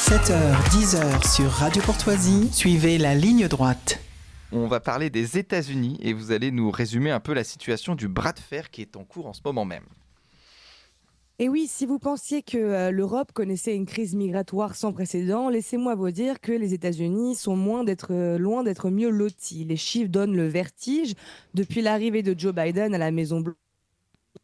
7h, 10h sur Radio Courtoisie, suivez la ligne droite. On va parler des États-Unis et vous allez nous résumer un peu la situation du bras de fer qui est en cours en ce moment même. Et oui, si vous pensiez que l'Europe connaissait une crise migratoire sans précédent, laissez-moi vous dire que les États-Unis sont loin d'être mieux lotis. Les chiffres donnent le vertige. Depuis l'arrivée de Joe Biden à la Maison-Blanche,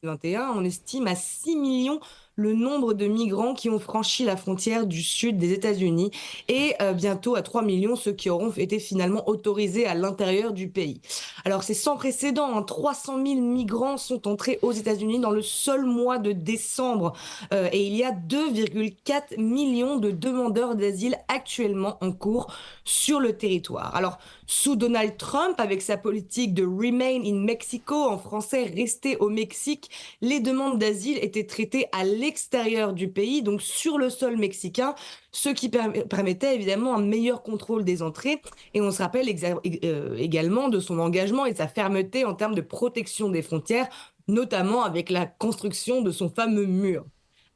2021, on estime à 6 millions le nombre de migrants qui ont franchi la frontière du sud des États-Unis et bientôt à 3 millions ceux qui auront été finalement autorisés à l'intérieur du pays. Alors c'est sans précédent, 300 000 migrants sont entrés aux États-Unis dans le seul mois de décembre et il y a 2,4 millions de demandeurs d'asile actuellement en cours sur le territoire. Alors sous Donald Trump, avec sa politique de Remain in Mexico, en français rester au Mexique, les demandes d'asile étaient traitées à l'extérieur du pays, donc sur le sol mexicain, ce qui permettait évidemment un meilleur contrôle des entrées. Et on se rappelle également de son engagement et de sa fermeté en termes de protection des frontières, notamment avec la construction de son fameux mur.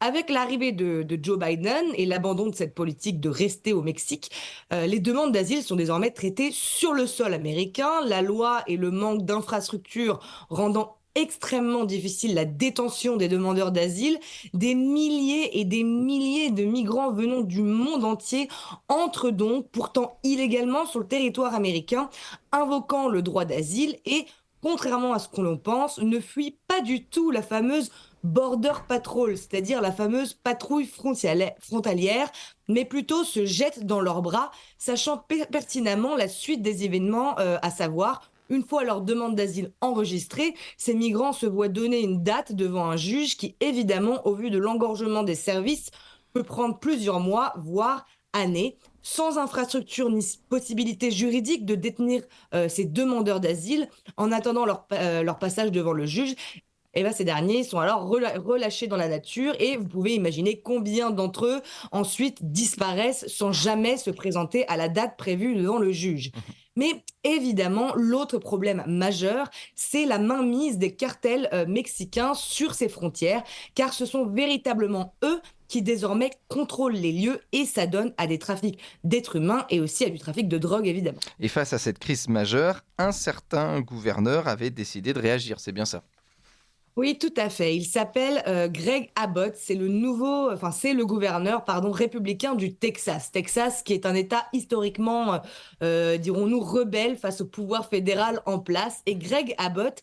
Avec l'arrivée de Joe Biden et l'abandon de cette politique de rester au Mexique, les demandes d'asile sont désormais traitées sur le sol américain. La loi et le manque d'infrastructures rendant extrêmement difficile la détention des demandeurs d'asile, des milliers et des milliers de migrants venant du monde entier entrent donc pourtant illégalement sur le territoire américain, invoquant le droit d'asile et, contrairement à ce que l'on pense, ne fuient pas du tout la fameuse Border Patrol, c'est-à-dire la fameuse patrouille frontalière, mais plutôt se jettent dans leurs bras, sachant pertinemment la suite des événements, à savoir une fois leur demande d'asile enregistrée, ces migrants se voient donner une date devant un juge qui, évidemment, au vu de l'engorgement des services, peut prendre plusieurs mois, voire années, sans infrastructure ni possibilité juridique de détenir ces demandeurs d'asile en attendant leur passage devant le juge. Et bien, ces derniers sont alors relâchés dans la nature et vous pouvez imaginer combien d'entre eux ensuite disparaissent sans jamais se présenter à la date prévue devant le juge. Mais évidemment, l'autre problème majeur, c'est la mainmise des cartels mexicains sur ces frontières, car ce sont véritablement eux qui désormais contrôlent les lieux et ça donne à des trafics d'êtres humains et aussi à du trafic de drogue, évidemment. Et face à cette crise majeure, un certain gouverneur avait décidé de réagir, c'est bien ça? Oui, tout à fait. Il s'appelle Greg Abbott. C'est le gouverneur, républicain du Texas. Texas, qui est un État historiquement, dirons-nous, rebelle face au pouvoir fédéral en place. Et Greg Abbott,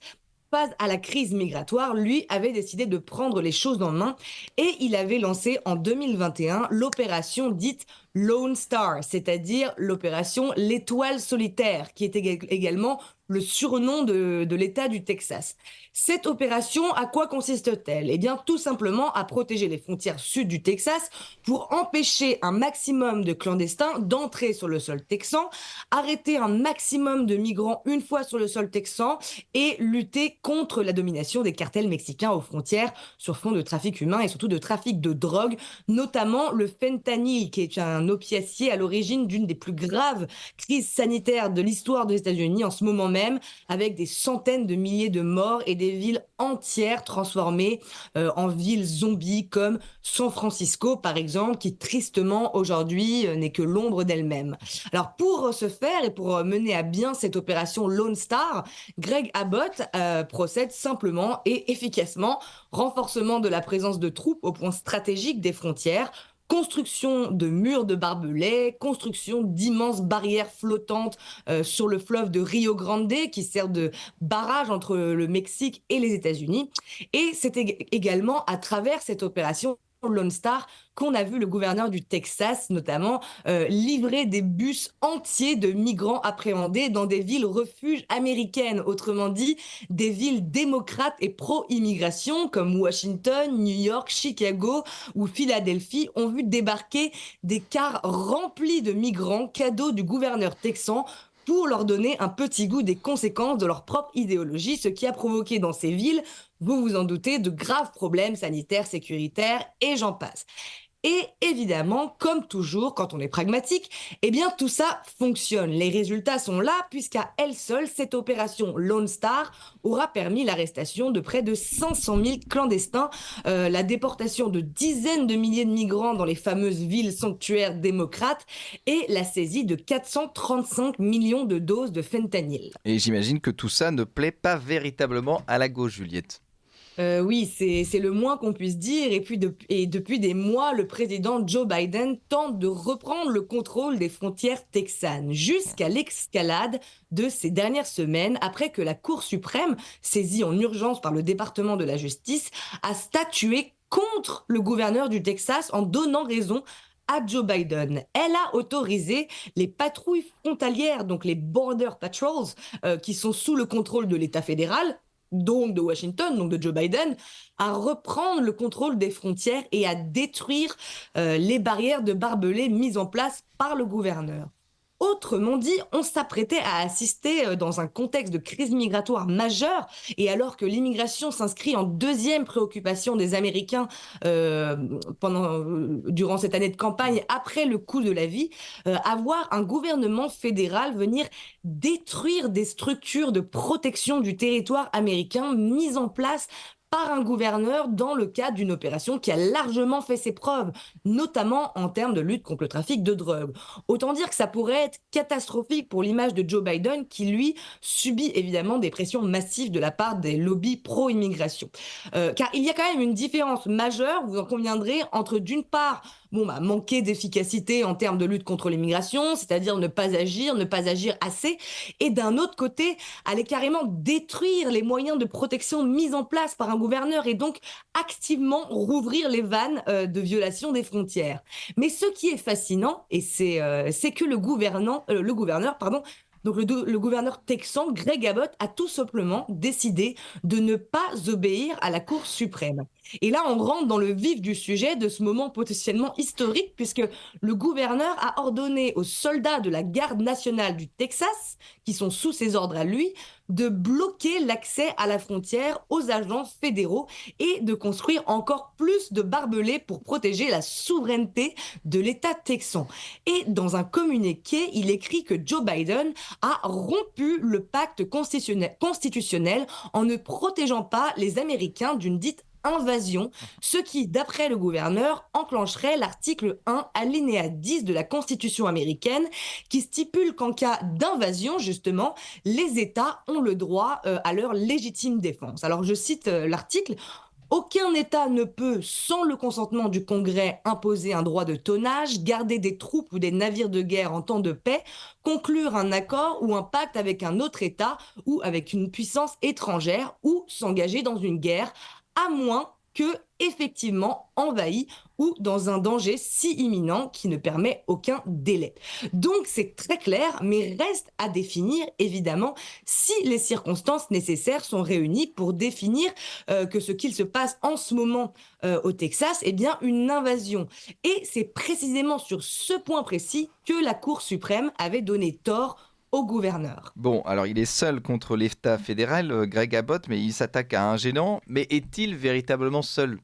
face à la crise migratoire, lui avait décidé de prendre les choses en main et il avait lancé en 2021 l'opération dite Lone Star, c'est-à-dire l'opération L'Étoile solitaire, qui est également le surnom de l'État du Texas. Cette opération, à quoi consiste-t-elle? Eh bien, tout simplement à protéger les frontières sud du Texas pour empêcher un maximum de clandestins d'entrer sur le sol texan, arrêter un maximum de migrants une fois sur le sol texan et lutter contre la domination des cartels mexicains aux frontières sur fond de trafic humain et surtout de trafic de drogue, notamment le fentanyl, qui est un opiacé à l'origine d'une des plus graves crises sanitaires de l'histoire des États-Unis en ce moment même, avec des centaines de milliers de morts et des villes entières transformées en villes zombies comme San Francisco, par exemple, qui tristement aujourd'hui n'est que l'ombre d'elle-même. Alors pour ce faire et pour mener à bien cette opération Lone Star, Greg Abbott procède simplement et efficacement, renforcement de la présence de troupes au point stratégique des frontières, construction de murs de barbelés, construction d'immenses barrières flottantes sur le fleuve de Rio Grande qui sert de barrage entre le Mexique et les États-Unis. Et c'est également à travers cette opération Lone Star qu'on a vu le gouverneur du Texas notamment livrer des bus entiers de migrants appréhendés dans des villes refuges américaines, autrement dit des villes démocrates et pro-immigration comme Washington, New York, Chicago ou Philadelphie ont vu débarquer des cars remplis de migrants, cadeaux du gouverneur texan pour leur donner un petit goût des conséquences de leur propre idéologie, ce qui a provoqué dans ces villes, vous vous en doutez, de graves problèmes sanitaires, sécuritaires et j'en passe. Et évidemment, comme toujours, quand on est pragmatique, eh bien tout ça fonctionne. Les résultats sont là puisqu'à elle seule, cette opération Lone Star aura permis l'arrestation de près de 500 000 clandestins, la déportation de dizaines de milliers de migrants dans les fameuses villes sanctuaires démocrates et la saisie de 435 millions de doses de fentanyl. Et j'imagine que tout ça ne plaît pas véritablement à la gauche, Juliette. Oui, c'est le moins qu'on puisse dire. Et depuis des mois, le président Joe Biden tente de reprendre le contrôle des frontières texanes, jusqu'à l'escalade de ces dernières semaines, après que la Cour suprême, saisie en urgence par le département de la justice, a statué contre le gouverneur du Texas en donnant raison à Joe Biden. Elle a autorisé les patrouilles frontalières, donc les Border Patrols, qui sont sous le contrôle de l'État fédéral, donc de Washington, donc de Joe Biden, à reprendre le contrôle des frontières et à détruire les barrières de barbelés mises en place par le gouverneur. Autrement dit, on s'apprêtait à assister dans un contexte de crise migratoire majeure et alors que l'immigration s'inscrit en deuxième préoccupation des Américains durant cette année de campagne après le coût de la vie, avoir un gouvernement fédéral venir détruire des structures de protection du territoire américain mises en place par un gouverneur dans le cadre d'une opération qui a largement fait ses preuves, notamment en termes de lutte contre le trafic de drogue. Autant dire que ça pourrait être catastrophique pour l'image de Joe Biden, qui lui subit évidemment des pressions massives de la part des lobbies pro-immigration. Car il y a quand même une différence majeure, vous en conviendrez, entre d'une part manquer d'efficacité en termes de lutte contre l'immigration, c'est-à-dire ne pas agir assez, et d'un autre côté, aller carrément détruire les moyens de protection mis en place par un gouverneur et donc activement rouvrir les vannes de violation des frontières. Mais ce qui est fascinant, et c'est que le gouverneur, donc le gouverneur texan, Greg Abbott, a tout simplement décidé de ne pas obéir à la Cour suprême. Et là, on rentre dans le vif du sujet de ce moment potentiellement historique, puisque le gouverneur a ordonné aux soldats de la garde nationale du Texas, qui sont sous ses ordres à lui, de bloquer l'accès à la frontière aux agents fédéraux et de construire encore plus de barbelés pour protéger la souveraineté de l'État texan. Et dans un communiqué, il écrit que Joe Biden a rompu le pacte constitutionnel en ne protégeant pas les Américains d'une dite invasion, ce qui, d'après le gouverneur, enclencherait l'article 1, alinéa 10 de la Constitution américaine, qui stipule qu'en cas d'invasion, justement, les États ont le droit à leur légitime défense. Alors, je cite l'article. Aucun État ne peut, sans le consentement du Congrès, imposer un droit de tonnage, garder des troupes ou des navires de guerre en temps de paix, conclure un accord ou un pacte avec un autre État ou avec une puissance étrangère ou s'engager dans une guerre, à moins que effectivement envahi ou dans un danger si imminent qui ne permet aucun délai. Donc c'est très clair, mais reste à définir évidemment si les circonstances nécessaires sont réunies pour définir que ce qu'il se passe en ce moment au Texas est bien une invasion. Et c'est précisément sur ce point précis que la Cour suprême avait donné tort au gouverneur. Bon, alors il est seul contre l'État fédéral, Greg Abbott, mais il s'attaque à un géant. Mais est-il véritablement seul ?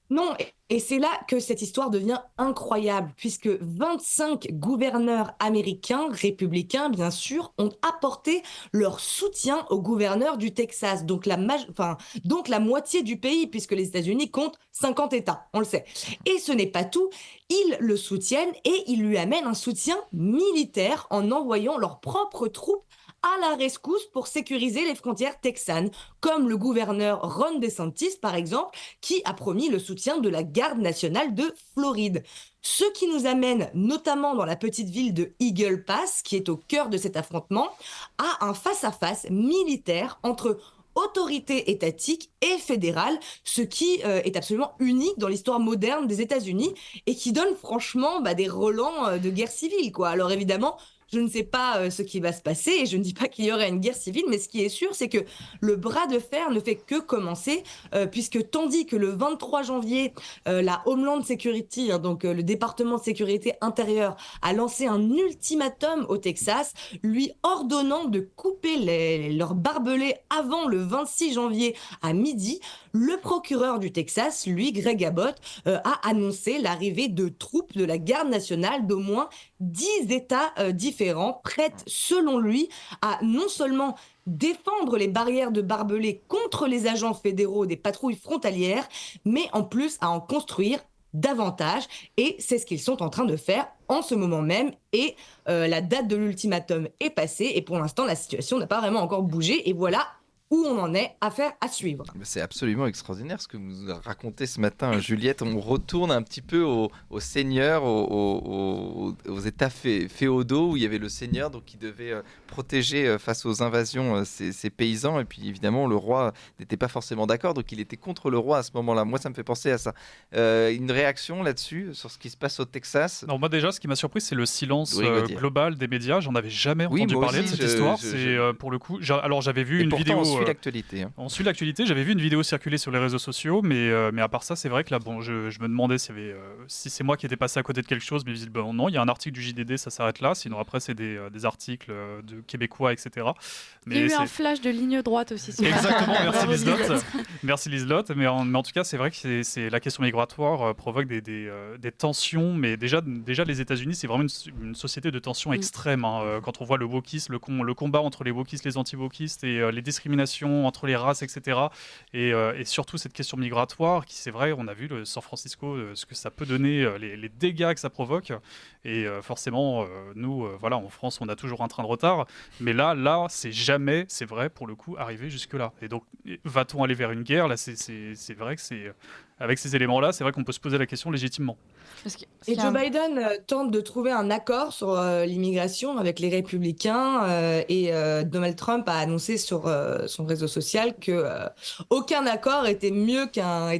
Non, et c'est là que cette histoire devient incroyable, puisque 25 gouverneurs américains, républicains bien sûr, ont apporté leur soutien au gouverneur du Texas, donc la moitié du pays, puisque les États-Unis comptent 50 États, on le sait. Et ce n'est pas tout, ils le soutiennent et ils lui amènent un soutien militaire en envoyant leurs propres troupes à la rescousse pour sécuriser les frontières texanes, comme le gouverneur Ron DeSantis, par exemple, qui a promis le soutien de la Garde nationale de Floride. Ce qui nous amène, notamment dans la petite ville de Eagle Pass, qui est au cœur de cet affrontement, à un face-à-face militaire entre autorité étatique et fédérale, ce qui est absolument unique dans l'histoire moderne des États-Unis et qui donne franchement des relents de guerre civile, quoi. Alors évidemment, Je ne sais pas ce qui va se passer et je ne dis pas qu'il y aurait une guerre civile, mais ce qui est sûr, c'est que le bras de fer ne fait que commencer, puisque tandis que le 23 janvier, la Homeland Security, donc le département de sécurité intérieure, a lancé un ultimatum au Texas, lui ordonnant de couper leurs barbelés avant le 26 janvier à midi, le procureur du Texas, lui, Greg Abbott, a annoncé l'arrivée de troupes de la garde nationale d'au moins 10 États différents, prêtes, selon lui, à non seulement défendre les barrières de barbelés contre les agents fédéraux des patrouilles frontalières, mais en plus à en construire davantage. Et c'est ce qu'ils sont en train de faire en ce moment même. Et la date de l'ultimatum est passée. Et pour l'instant, la situation n'a pas vraiment encore bougé. Et voilà où on en est, affaire à suivre. C'est absolument extraordinaire ce que vous nous racontez ce matin, Juliette. On retourne un petit peu aux seigneurs, aux états féodaux où il y avait le seigneur donc, qui devait protéger face aux invasions ces paysans. Et puis évidemment, le roi n'était pas forcément d'accord, donc il était contre le roi à ce moment-là. Moi, ça me fait penser à ça. Une réaction là-dessus, sur ce qui se passe au Texas? Non, moi déjà, ce qui m'a surpris, c'est le silence global des médias. J'en avais jamais entendu parler aussi, de cette histoire. C'est pour le coup. Alors j'avais vu une vidéo. L'actualité. On suit l'actualité. J'avais vu une vidéo circuler sur les réseaux sociaux, mais à part ça, c'est vrai que là, bon, je me demandais si c'est moi qui étais passé à côté de quelque chose, mais visiblement non. Il y a un article du JDD, ça s'arrête là. Sinon après, c'est des articles de Québécois, etc. Mais il y a eu un flash de ligne droite aussi. Exactement. Merci Liselotte. Merci Liselotte. Mais en tout cas, c'est vrai que c'est la question migratoire provoque des tensions. Mais déjà les États-Unis, c'est vraiment une société de tensions extrêmes. Hein. Quand on voit le wokisme, le combat entre les wokistes, les anti-wokistes et les discriminations entre les races, etc. Et surtout cette question migratoire qui, c'est vrai, on a vu San Francisco, ce que ça peut donner, les dégâts que ça provoque. Et forcément, nous, voilà, en France, on a toujours un train de retard. Mais là, c'est jamais, c'est vrai, pour le coup, arrivé jusque-là. Et donc, va-t-on aller vers une guerre? Là, c'est vrai que c'est... Avec ces éléments-là, c'est vrai qu'on peut se poser la question légitimement. Et Joe Biden tente de trouver un accord sur l'immigration avec les républicains et Donald Trump a annoncé sur son réseau social que aucun accord était mieux qu'un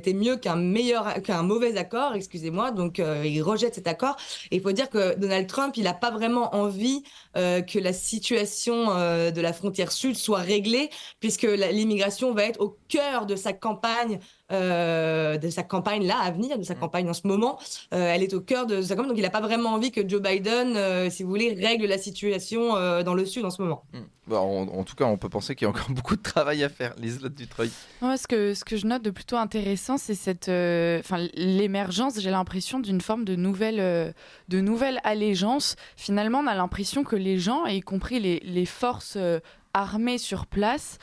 mauvais accord, excusez-moi. Donc il rejette cet accord. Et il faut dire que Donald Trump, il n'a pas vraiment envie que la situation de la frontière sud soit réglée, puisque l'immigration va être au cœur de sa campagne. De sa campagne là à venir, de sa campagne en ce moment, elle est au cœur de sa campagne, donc il n'a pas vraiment envie que Joe Biden, si vous voulez, règle la situation dans le Sud en ce moment. En tout cas, on peut penser qu'il y a encore beaucoup de travail à faire. Liselotte Dutreuil. Ouais, ce que je note de plutôt intéressant, c'est l'émergence, j'ai l'impression, d'une forme de nouvelle allégeance. Finalement, on a l'impression que les gens, y compris les forces armées sur place,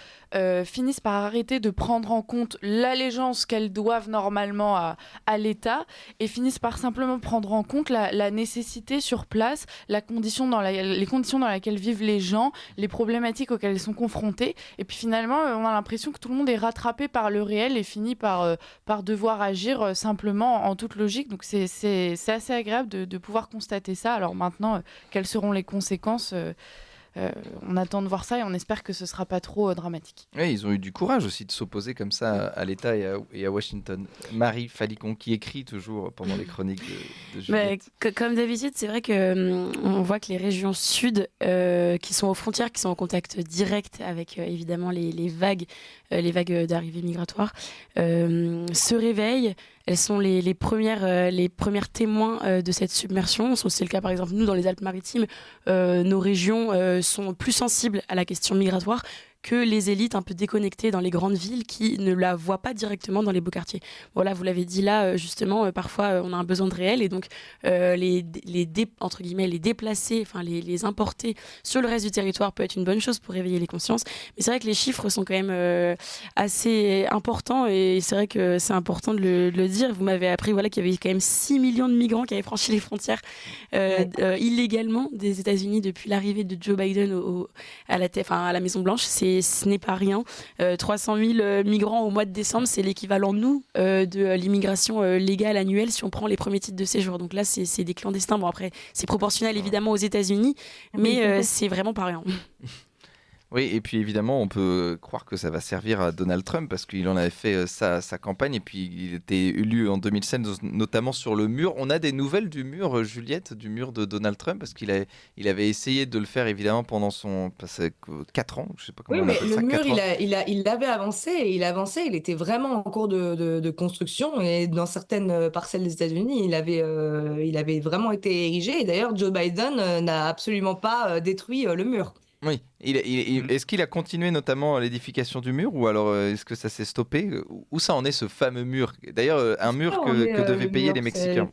finissent par arrêter de prendre en compte l'allégeance qu'elles doivent normalement à l'État et finissent par simplement prendre en compte la nécessité sur place, les conditions dans lesquelles vivent les gens, les problématiques auxquelles ils sont confrontés. Et puis finalement, on a l'impression que tout le monde est rattrapé par le réel et finit par devoir agir simplement en toute logique. Donc c'est assez agréable de pouvoir constater ça. Alors maintenant, quelles seront les conséquences ? On attend de voir ça et on espère que ce ne sera pas trop dramatique. Oui, ils ont eu du courage aussi de s'opposer comme ça à l'État et à Washington. Marie Falicon, qui écrit toujours pendant les chroniques de Juliette. Comme d'habitude, c'est vrai qu'on voit que les régions sud qui sont aux frontières, qui sont en contact direct avec évidemment les vagues d'arrivée migratoire, se réveillent. Elles sont les premières témoins de cette submersion. C'est le cas, par exemple, nous, dans les Alpes-Maritimes, nos régions sont plus sensibles à la question migratoire que les élites un peu déconnectées dans les grandes villes qui ne la voient pas directement dans les beaux quartiers. Voilà, vous l'avez dit là, justement, parfois on a un besoin de réel et donc entre guillemets, les déplacer, enfin les importer sur le reste du territoire peut être une bonne chose pour réveiller les consciences. Mais c'est vrai que les chiffres sont quand même assez importants et c'est vrai que c'est important de le dire. Vous m'avez appris qu'il y avait quand même 6 millions de migrants qui avaient franchi les frontières illégalement des États-Unis depuis l'arrivée de Joe Biden à la Maison-Blanche. Ce n'est pas rien. 300 000 migrants au mois de décembre, c'est l'équivalent, nous, de l'immigration légale annuelle si on prend les premiers titres de séjour. Donc là, c'est des clandestins. Bon, après, c'est proportionnel évidemment aux États-Unis, mais c'est vraiment pas rien. Oui, et puis évidemment, on peut croire que ça va servir à Donald Trump parce qu'il en avait fait sa campagne et puis il était élu en 2016, notamment sur le mur. On a des nouvelles du mur, Juliette, du mur de Donald Trump parce il avait essayé de le faire évidemment pendant 4 ans, je sais pas comment Oui, on mais appelle le ça, mur, 4 ans. il avait avancé, et il avançait, il était vraiment en cours de construction, et dans certaines parcelles des États-Unis, il avait vraiment été érigé. Et d'ailleurs, Joe Biden n'a absolument pas détruit le mur. Oui, est-ce qu'il a continué notamment l'édification du mur ou alors est-ce que ça s'est stoppé? Où ça en est ce fameux mur? D'ailleurs, un mur Ça, on est, que devaient le payer mur, les Mexicains.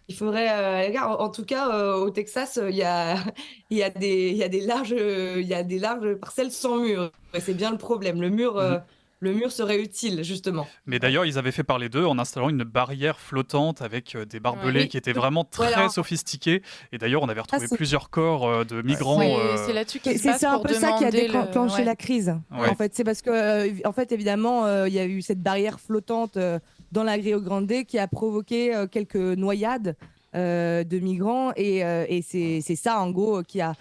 il faudrait, regarde, en tout cas, au Texas, il y a des larges parcelles sans mur. Et c'est bien le problème. Le mur serait utile, justement. Mais d'ailleurs, ils avaient fait parler d'eux en installant une barrière flottante avec des barbelés Oui, qui étaient vraiment très voilà. sophistiqués. Et d'ailleurs, on avait retrouvé c'est- plusieurs corps de migrants. C'est là-dessus qu'ils se C'est battent un pour peu ça qui a demander déclenché ouais. la crise. Ouais. En fait, c'est parce que, en fait, évidemment, il y a eu cette barrière flottante dans la Rio Grande qui a provoqué quelques noyades de migrants, et c'est ça, en gros, qui a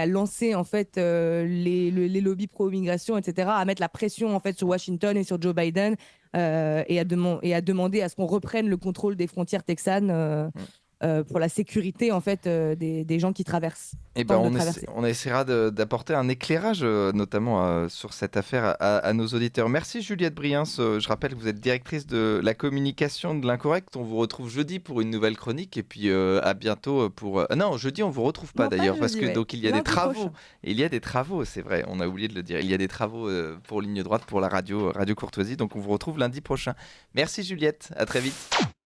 lancé en fait les lobbies pro-immigration, etc., à mettre la pression en fait sur Washington et sur Joe Biden, et à demander à ce qu'on reprenne le contrôle des frontières texanes. Pour la sécurité en fait des gens qui traversent. Eh ben, tentent de traverser. on essaiera d'apporter un éclairage, notamment sur cette affaire à nos auditeurs. Merci Juliette Briens. Je rappelle que vous êtes directrice de la communication de l'Incorrect. On vous retrouve jeudi pour une nouvelle chronique et puis à bientôt pour. Non, jeudi on vous retrouve pas Non, pas d'ailleurs parce jeudi, que ouais. donc il y a des Lundi travaux. prochain. Il y a des travaux, c'est vrai. On a oublié de le dire. Il y a des travaux pour Ligne Droite pour la Radio Courtoisie. Donc on vous retrouve lundi prochain. Merci Juliette. À très vite.